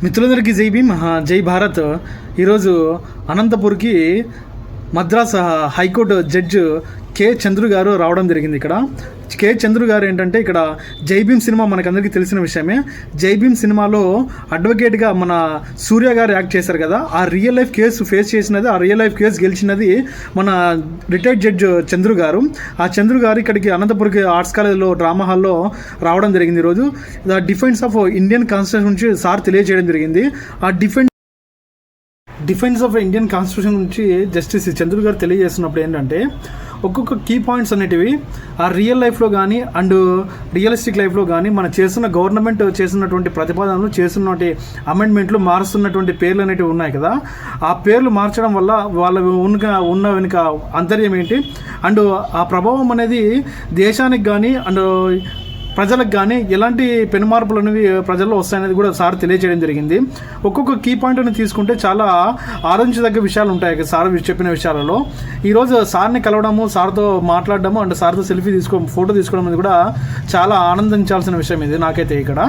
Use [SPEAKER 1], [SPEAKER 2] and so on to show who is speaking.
[SPEAKER 1] మిత్రులందరికీ జై భీమ్, జై భారత్. ఈరోజు అనంతపూర్కి Madras high court judge K Chandru గారు రావడం జరిగింది. ఇక్కడ కె చంద్రు గారు ఏంటంటే, ఇక్కడ జై భీమ్ సినిమా మనకందరికీ తెలిసిన విషయమే. జై భీమ్ సినిమాలో అడ్వకేట్గా మన సూర్య గారు యాక్ట్ చేశారు కదా, ఆ రియల్ లైఫ్ కేసు ఫేస్ చేసినది, ఆ రియల్ లైఫ్ కేసు గెలిచినది మన రిటైర్డ్ జడ్జ్ చంద్రు గారు. ఆ చంద్రు గారు ఇక్కడికి అనంతపురికి ఆర్ట్స్ కాలేజ్లో డ్రామా హాల్లో రావడం జరిగింది. ఈరోజు the defence of Indian constitution నుంచి సార్ తెలియజేయడం జరిగింది. ఆ డిఫెన్స్ ఆఫ్ ఇండియన్ కాన్స్టిట్యూషన్ నుంచి జస్టిస్ చంద్రు గారు తెలియజేస్తున్నప్పుడు ఏంటంటే, ఒక్కొక్క కీ పాయింట్స్ అనేటివి ఆ రియల్ లైఫ్లో కానీ అండ్ రియలిస్టిక్ లైఫ్లో కానీ మన చేస్తున్న గవర్నమెంట్ చేస్తున్నటువంటి ప్రతిపాదనలు, చేస్తున్నటువంటి అమెండ్మెంట్లు, మారుస్తున్నటువంటి పేర్లు అనేటివి ఉన్నాయి కదా, ఆ పేర్లు మార్చడం వల్ల వాళ్ళ ఉన్న వెనుక అంతర్యం ఏంటి, అండ్ ఆ ప్రభావం అనేది దేశానికి కానీ అండ్ ప్రజలకు కానీ ఎలాంటి పెనుమార్పులు అనేవి ప్రజల్లో వస్తాయనేది కూడా సార్ తెలియజేయడం జరిగింది. ఒక్కొక్క కీ పాయింట్ని తీసుకుంటే చాలా ఆలోచించదగ్గ విషయాలు ఉంటాయి సార్ చెప్పిన విషయాలలో. ఈరోజు సార్ని కలవడము, సార్తో మాట్లాడడము అండ్ సార్తో ఫోటో తీసుకోవడం అనేది కూడా చాలా ఆనందించాల్సిన విషయం ఇది నాకైతే. ఇక్కడ